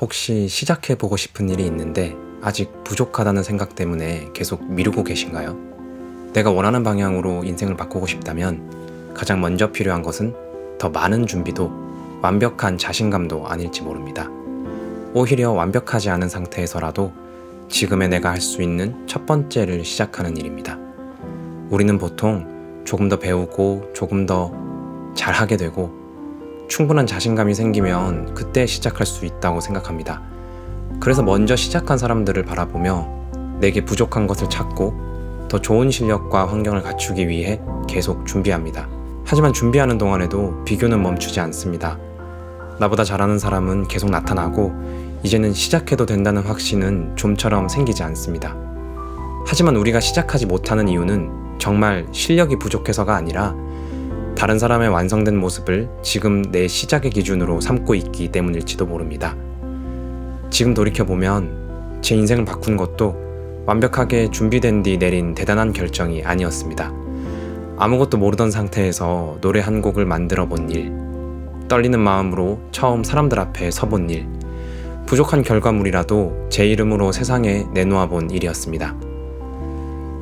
혹시 시작해보고 싶은 일이 있는데 아직 부족하다는 생각 때문에 계속 미루고 계신가요? 내가 원하는 방향으로 인생을 바꾸고 싶다면 가장 먼저 필요한 것은 더 많은 준비도 완벽한 자신감도 아닐지 모릅니다. 오히려 완벽하지 않은 상태에서라도 지금의 내가 할 수 있는 첫 번째를 시작하는 일입니다. 우리는 보통 조금 더 배우고 조금 더 잘하게 되고 충분한 자신감이 생기면 그때 시작할 수 있다고 생각합니다. 그래서 먼저 시작한 사람들을 바라보며 내게 부족한 것을 찾고 더 좋은 실력과 환경을 갖추기 위해 계속 준비합니다. 하지만 준비하는 동안에도 비교는 멈추지 않습니다. 나보다 잘하는 사람은 계속 나타나고 이제는 시작해도 된다는 확신은 좀처럼 생기지 않습니다. 하지만 우리가 시작하지 못하는 이유는 정말 실력이 부족해서가 아니라 다른 사람의 완성된 모습을 지금 내 시작의 기준으로 삼고 있기 때문일지도 모릅니다. 지금 돌이켜보면 제 인생을 바꾼 것도 완벽하게 준비된 뒤 내린 대단한 결정이 아니었습니다. 아무것도 모르던 상태에서 노래 한 곡을 만들어 본 일, 떨리는 마음으로 처음 사람들 앞에 서본 일, 부족한 결과물이라도 제 이름으로 세상에 내놓아 본 일이었습니다.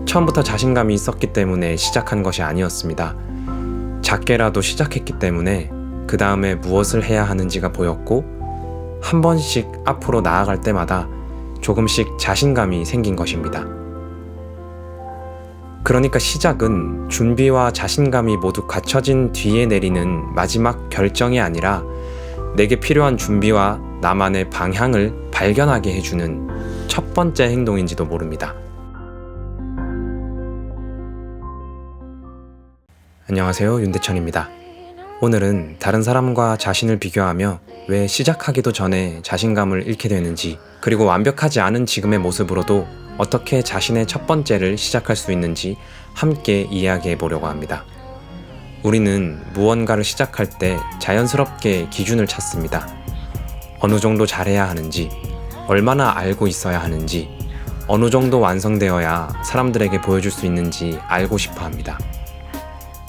처음부터 자신감이 있었기 때문에 시작한 것이 아니었습니다. 작게라도 시작했기 때문에 그 다음에 무엇을 해야 하는지가 보였고 한 번씩 앞으로 나아갈 때마다 조금씩 자신감이 생긴 것입니다. 그러니까 시작은 준비와 자신감이 모두 갖춰진 뒤에 내리는 마지막 결정이 아니라 내게 필요한 준비와 나만의 방향을 발견하게 해주는 첫 번째 행동인지도 모릅니다. 안녕하세요, 윤대천입니다. 오늘은 다른 사람과 자신을 비교하며 왜 시작하기도 전에 자신감을 잃게 되는지, 그리고 완벽하지 않은 지금의 모습으로도 어떻게 자신의 첫 번째를 시작할 수 있는지 함께 이야기해 보려고 합니다. 우리는 무언가를 시작할 때 자연스럽게 기준을 찾습니다. 어느 정도 잘해야 하는지, 얼마나 알고 있어야 하는지, 어느 정도 완성되어야 사람들에게 보여줄 수 있는지 알고 싶어 합니다.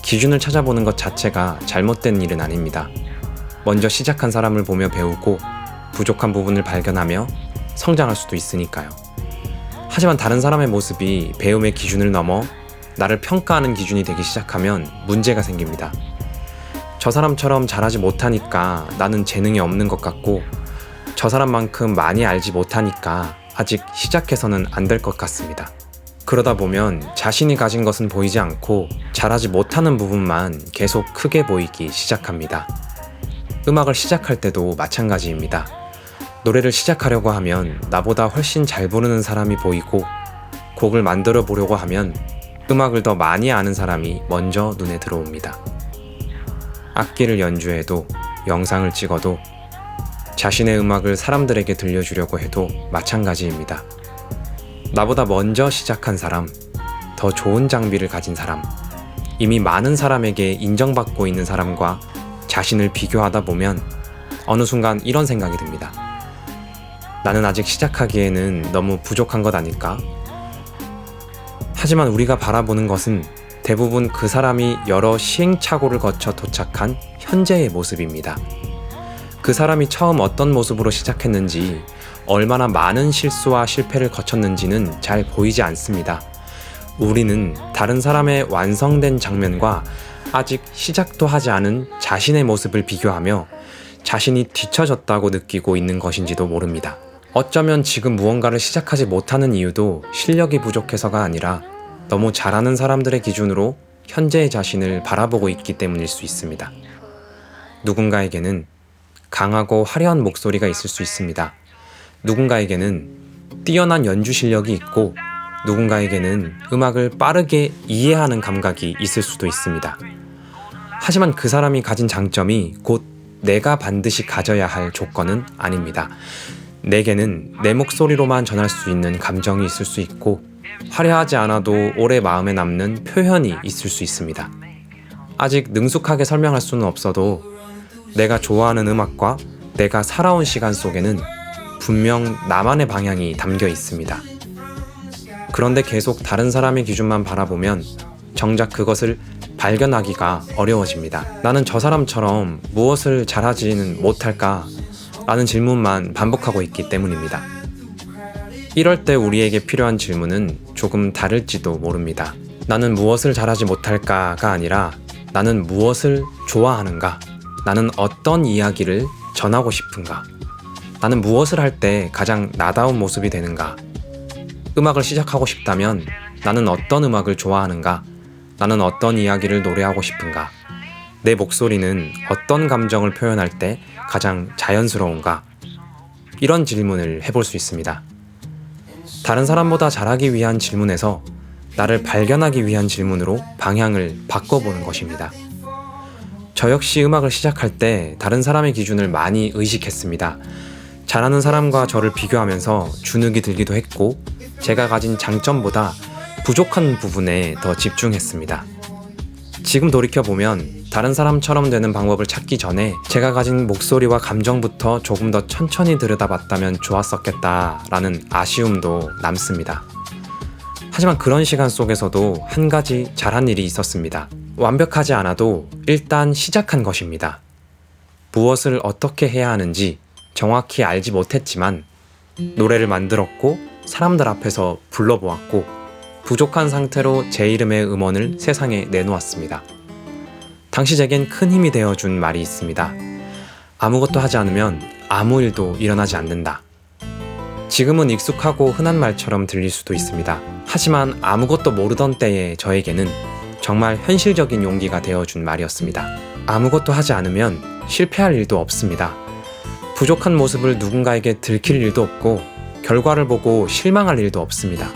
기준을 찾아보는 것 자체가 잘못된 일은 아닙니다. 먼저 시작한 사람을 보며 배우고 부족한 부분을 발견하며 성장할 수도 있으니까요. 하지만 다른 사람의 모습이 배움의 기준을 넘어 나를 평가하는 기준이 되기 시작하면 문제가 생깁니다. 저 사람처럼 잘하지 못하니까 나는 재능이 없는 것 같고, 저 사람만큼 많이 알지 못하니까 아직 시작해서는 안 될 것 같습니다. 그러다 보면 자신이 가진 것은 보이지 않고 잘하지 못하는 부분만 계속 크게 보이기 시작합니다. 음악을 시작할 때도 마찬가지입니다. 노래를 시작하려고 하면 나보다 훨씬 잘 부르는 사람이 보이고, 곡을 만들어 보려고 하면 음악을 더 많이 아는 사람이 먼저 눈에 들어옵니다. 악기를 연주해도, 영상을 찍어도, 자신의 음악을 사람들에게 들려주려고 해도 마찬가지입니다. 나보다 먼저 시작한 사람, 더 좋은 장비를 가진 사람, 이미 많은 사람에게 인정받고 있는 사람과 자신을 비교하다 보면 어느 순간 이런 생각이 듭니다. 나는 아직 시작하기에는 너무 부족한 것 아닐까? 하지만 우리가 바라보는 것은 대부분 그 사람이 여러 시행착오를 거쳐 도착한 현재의 모습입니다. 그 사람이 처음 어떤 모습으로 시작했는지, 얼마나 많은 실수와 실패를 거쳤는지는 잘 보이지 않습니다. 우리는 다른 사람의 완성된 장면과 아직 시작도 하지 않은 자신의 모습을 비교하며 자신이 뒤처졌다고 느끼고 있는 것인지도 모릅니다. 어쩌면 지금 무언가를 시작하지 못하는 이유도 실력이 부족해서가 아니라 너무 잘하는 사람들의 기준으로 현재의 자신을 바라보고 있기 때문일 수 있습니다. 누군가에게는 강하고 화려한 목소리가 있을 수 있습니다. 누군가에게는 뛰어난 연주 실력이 있고, 누군가에게는 음악을 빠르게 이해하는 감각이 있을 수도 있습니다. 하지만 그 사람이 가진 장점이 곧 내가 반드시 가져야 할 조건은 아닙니다. 내게는 내 목소리로만 전할 수 있는 감정이 있을 수 있고, 화려하지 않아도 오래 마음에 남는 표현이 있을 수 있습니다. 아직 능숙하게 설명할 수는 없어도 내가 좋아하는 음악과 내가 살아온 시간 속에는 분명 나만의 방향이 담겨 있습니다. 그런데 계속 다른 사람의 기준만 바라보면 정작 그것을 발견하기가 어려워집니다. 나는 저 사람처럼 무엇을 잘하지는 못할까? 라는 질문만 반복하고 있기 때문입니다. 이럴 때 우리에게 필요한 질문은 조금 다를지도 모릅니다. 나는 무엇을 잘하지 못할까가 아니라 나는 무엇을 좋아하는가? 나는 어떤 이야기를 전하고 싶은가? 나는 무엇을 할 때 가장 나다운 모습이 되는가? 음악을 시작하고 싶다면 나는 어떤 음악을 좋아하는가? 나는 어떤 이야기를 노래하고 싶은가? 내 목소리는 어떤 감정을 표현할 때 가장 자연스러운가? 이런 질문을 해볼 수 있습니다. 다른 사람보다 잘하기 위한 질문에서 나를 발견하기 위한 질문으로 방향을 바꿔보는 것입니다. 저 역시 음악을 시작할 때 다른 사람의 기준을 많이 의식했습니다. 잘하는 사람과 저를 비교하면서 주눅이 들기도 했고 제가 가진 장점보다 부족한 부분에 더 집중했습니다. 지금 돌이켜보면 다른 사람처럼 되는 방법을 찾기 전에 제가 가진 목소리와 감정부터 조금 더 천천히 들여다봤다면 좋았었겠다라는 아쉬움도 남습니다. 하지만 그런 시간 속에서도 한 가지 잘한 일이 있었습니다. 완벽하지 않아도 일단 시작한 것입니다. 무엇을 어떻게 해야 하는지 정확히 알지 못했지만 노래를 만들었고 사람들 앞에서 불러보았고 부족한 상태로 제 이름의 음원을 세상에 내놓았습니다. 당시 제겐 큰 힘이 되어준 말이 있습니다. 아무것도 하지 않으면 아무 일도 일어나지 않는다. 지금은 익숙하고 흔한 말처럼 들릴 수도 있습니다. 하지만 아무것도 모르던 때의 저에게는 정말 현실적인 용기가 되어준 말이었습니다. 아무것도 하지 않으면 실패할 일도 없습니다. 부족한 모습을 누군가에게 들킬 일도 없고 결과를 보고 실망할 일도 없습니다.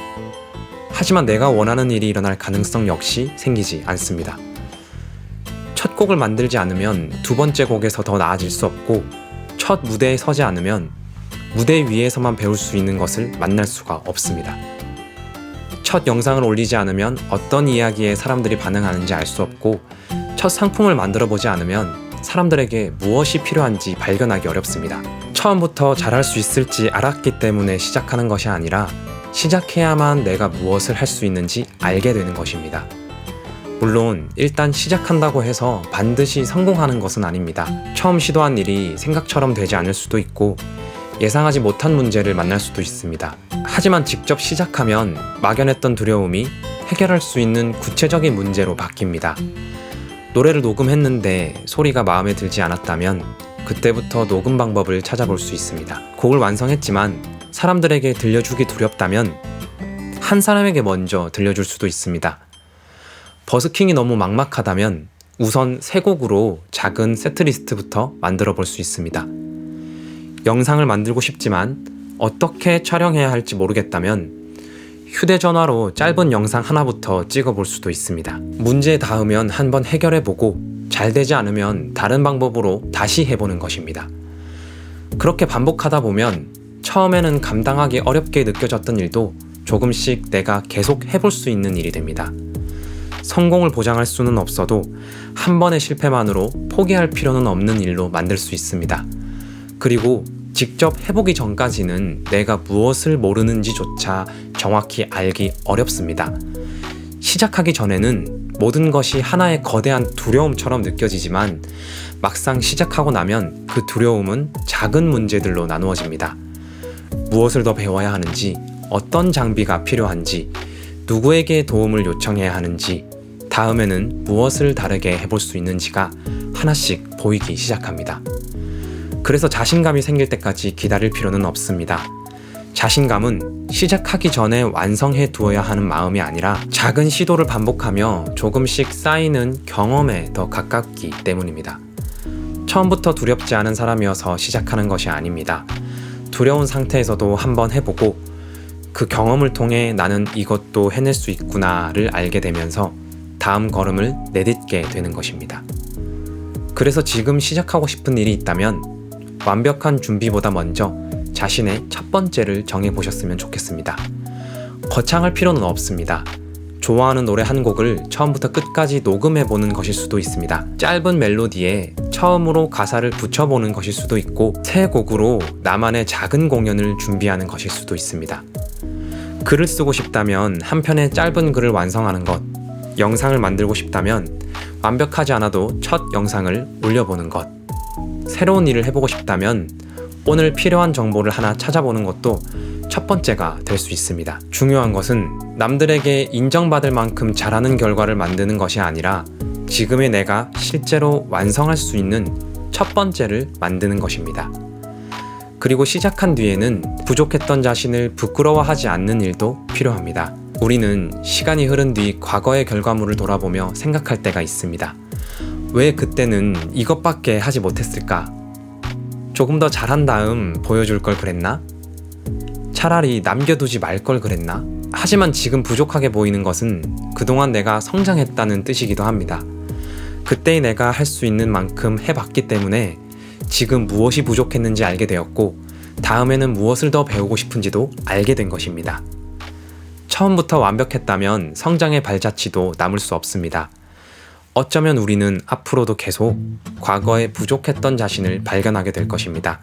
하지만 내가 원하는 일이 일어날 가능성 역시 생기지 않습니다. 첫 곡을 만들지 않으면 두 번째 곡에서 더 나아질 수 없고 첫 무대에 서지 않으면 무대 위에서만 배울 수 있는 것을 만날 수가 없습니다. 첫 영상을 올리지 않으면 어떤 이야기에 사람들이 반응하는지 알 수 없고 첫 상품을 만들어 보지 않으면 사람들에게 무엇이 필요한지 발견하기 어렵습니다. 처음부터 잘할 수 있을지 알았기 때문에 시작하는 것이 아니라 시작해야만 내가 무엇을 할 수 있는지 알게 되는 것입니다. 물론 일단 시작한다고 해서 반드시 성공하는 것은 아닙니다. 처음 시도한 일이 생각처럼 되지 않을 수도 있고 예상하지 못한 문제를 만날 수도 있습니다. 하지만 직접 시작하면 막연했던 두려움이 해결할 수 있는 구체적인 문제로 바뀝니다. 노래를 녹음했는데 소리가 마음에 들지 않았다면 그때부터 녹음 방법을 찾아볼 수 있습니다. 곡을 완성했지만 사람들에게 들려주기 두렵다면 한 사람에게 먼저 들려줄 수도 있습니다. 버스킹이 너무 막막하다면 우선 세 곡으로 작은 세트리스트부터 만들어 볼 수 있습니다. 영상을 만들고 싶지만 어떻게 촬영해야 할지 모르겠다면 휴대전화로 짧은 영상 하나부터 찍어볼 수도 있습니다. 문제에 닿으면 한번 해결해보고 잘 되지 않으면 다른 방법으로 다시 해보는 것입니다. 그렇게 반복하다 보면 처음에는 감당하기 어렵게 느껴졌던 일도 조금씩 내가 계속 해볼 수 있는 일이 됩니다. 성공을 보장할 수는 없어도 한 번의 실패만으로 포기할 필요는 없는 일로 만들 수 있습니다. 그리고 직접 해보기 전까지는 내가 무엇을 모르는지조차 정확히 알기 어렵습니다. 시작하기 전에는 모든 것이 하나의 거대한 두려움처럼 느껴지지만 막상 시작하고 나면 그 두려움은 작은 문제들로 나누어집니다. 무엇을 더 배워야 하는지, 어떤 장비가 필요한지, 누구에게 도움을 요청해야 하는지, 다음에는 무엇을 다르게 해볼 수 있는지가 하나씩 보이기 시작합니다. 그래서 자신감이 생길 때까지 기다릴 필요는 없습니다. 자신감은 시작하기 전에 완성해 두어야 하는 마음이 아니라 작은 시도를 반복하며 조금씩 쌓이는 경험에 더 가깝기 때문입니다. 처음부터 두렵지 않은 사람이어서 시작하는 것이 아닙니다. 두려운 상태에서도 한번 해보고 그 경험을 통해 나는 이것도 해낼 수 있구나를 알게 되면서 다음 걸음을 내딛게 되는 것입니다. 그래서 지금 시작하고 싶은 일이 있다면 완벽한 준비보다 먼저 자신의 첫 번째를 정해보셨으면 좋겠습니다. 거창할 필요는 없습니다. 좋아하는 노래 한 곡을 처음부터 끝까지 녹음해보는 것일 수도 있습니다. 짧은 멜로디에 처음으로 가사를 붙여보는 것일 수도 있고 새 곡으로 나만의 작은 공연을 준비하는 것일 수도 있습니다. 글을 쓰고 싶다면 한 편의 짧은 글을 완성하는 것, 영상을 만들고 싶다면 완벽하지 않아도 첫 영상을 올려보는 것, 새로운 일을 해보고 싶다면 오늘 필요한 정보를 하나 찾아보는 것도 첫 번째가 될 수 있습니다. 중요한 것은 남들에게 인정받을 만큼 잘하는 결과를 만드는 것이 아니라 지금의 내가 실제로 완성할 수 있는 첫 번째를 만드는 것입니다. 그리고 시작한 뒤에는 부족했던 자신을 부끄러워하지 않는 일도 필요합니다. 우리는 시간이 흐른 뒤 과거의 결과물을 돌아보며 생각할 때가 있습니다. 왜 그때는 이것밖에 하지 못했을까? 조금 더 잘한 다음 보여줄 걸 그랬나? 차라리 남겨두지 말 걸 그랬나? 하지만 지금 부족하게 보이는 것은 그동안 내가 성장했다는 뜻이기도 합니다. 그때의 내가 할 수 있는 만큼 해봤기 때문에 지금 무엇이 부족했는지 알게 되었고 다음에는 무엇을 더 배우고 싶은지도 알게 된 것입니다. 처음부터 완벽했다면 성장의 발자취도 남을 수 없습니다. 어쩌면 우리는 앞으로도 계속 과거에 부족했던 자신을 발견하게 될 것입니다.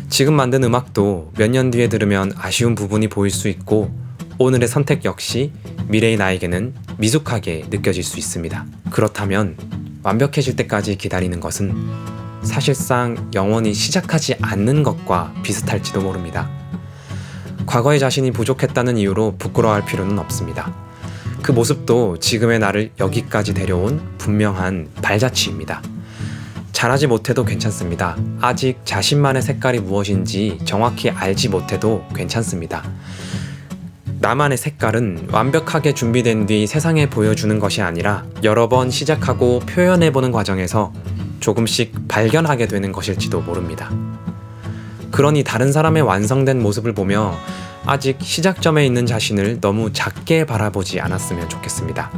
지금 만든 음악도 몇 년 뒤에 들으면 아쉬운 부분이 보일 수 있고 오늘의 선택 역시 미래의 나에게는 미숙하게 느껴질 수 있습니다. 그렇다면 완벽해질 때까지 기다리는 것은 사실상 영원히 시작하지 않는 것과 비슷할지도 모릅니다. 과거의 자신이 부족했다는 이유로 부끄러워할 필요는 없습니다. 그 모습도 지금의 나를 여기까지 데려온 분명한 발자취입니다. 잘하지 못해도 괜찮습니다. 아직 자신만의 색깔이 무엇인지 정확히 알지 못해도 괜찮습니다. 나만의 색깔은 완벽하게 준비된 뒤 세상에 보여주는 것이 아니라 여러 번 시작하고 표현해보는 과정에서 조금씩 발견하게 되는 것일지도 모릅니다. 그러니 다른 사람의 완성된 모습을 보며 아직 시작점에 있는 자신을 너무 작게 바라보지 않았으면 좋겠습니다.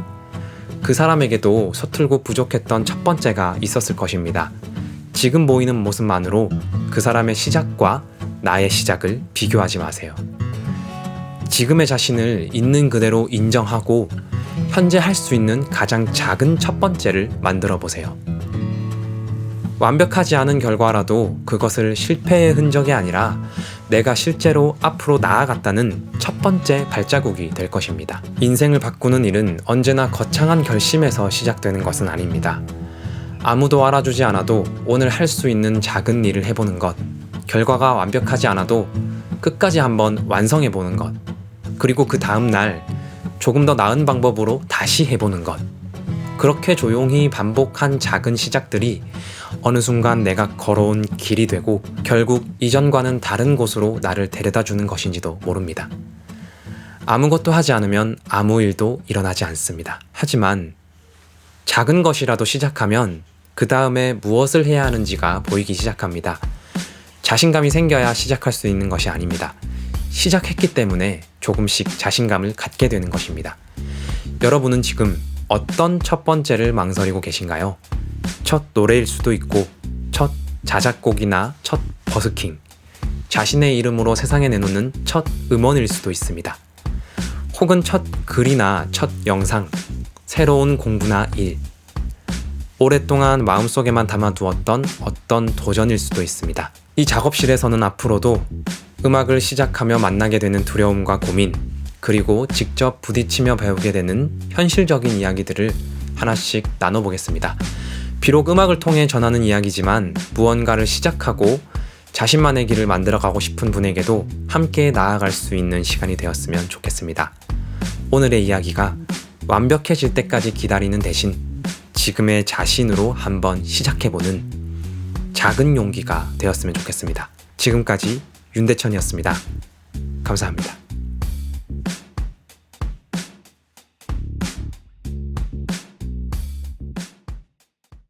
그 사람에게도 서툴고 부족했던 첫 번째가 있었을 것입니다. 지금 보이는 모습만으로 그 사람의 시작과 나의 시작을 비교하지 마세요. 지금의 자신을 있는 그대로 인정하고 현재 할 수 있는 가장 작은 첫 번째를 만들어 보세요. 완벽하지 않은 결과라도 그것을 실패의 흔적이 아니라 내가 실제로 앞으로 나아갔다는 첫 번째 발자국이 될 것입니다. 인생을 바꾸는 일은 언제나 거창한 결심에서 시작되는 것은 아닙니다. 아무도 알아주지 않아도 오늘 할 수 있는 작은 일을 해보는 것, 결과가 완벽하지 않아도 끝까지 한번 완성해보는 것, 그리고 그 다음 날 조금 더 나은 방법으로 다시 해보는 것. 그렇게 조용히 반복한 작은 시작들이 어느 순간 내가 걸어온 길이 되고 결국 이전과는 다른 곳으로 나를 데려다 주는 것인지도 모릅니다. 아무것도 하지 않으면 아무 일도 일어나지 않습니다. 하지만 작은 것이라도 시작하면 그 다음에 무엇을 해야 하는지가 보이기 시작합니다. 자신감이 생겨야 시작할 수 있는 것이 아닙니다. 시작했기 때문에 조금씩 자신감을 갖게 되는 것입니다. 여러분은 지금 어떤 첫 번째를 망설이고 계신가요? 첫 노래일 수도 있고 첫 자작곡이나 첫 버스킹, 자신의 이름으로 세상에 내놓는 첫 음원일 수도 있습니다. 혹은 첫 글이나 첫 영상, 새로운 공부나 일, 오랫동안 마음속에만 담아두었던 어떤 도전일 수도 있습니다. 이 작업실에서는 앞으로도 음악을 시작하며 만나게 되는 두려움과 고민, 그리고 직접 부딪히며 배우게 되는 현실적인 이야기들을 하나씩 나눠보겠습니다. 비록 음악을 통해 전하는 이야기지만 무언가를 시작하고 자신만의 길을 만들어가고 싶은 분에게도 함께 나아갈 수 있는 시간이 되었으면 좋겠습니다. 오늘의 이야기가 완벽해질 때까지 기다리는 대신 지금의 자신으로 한번 시작해보는 작은 용기가 되었으면 좋겠습니다. 지금까지 윤대천이었습니다. 감사합니다.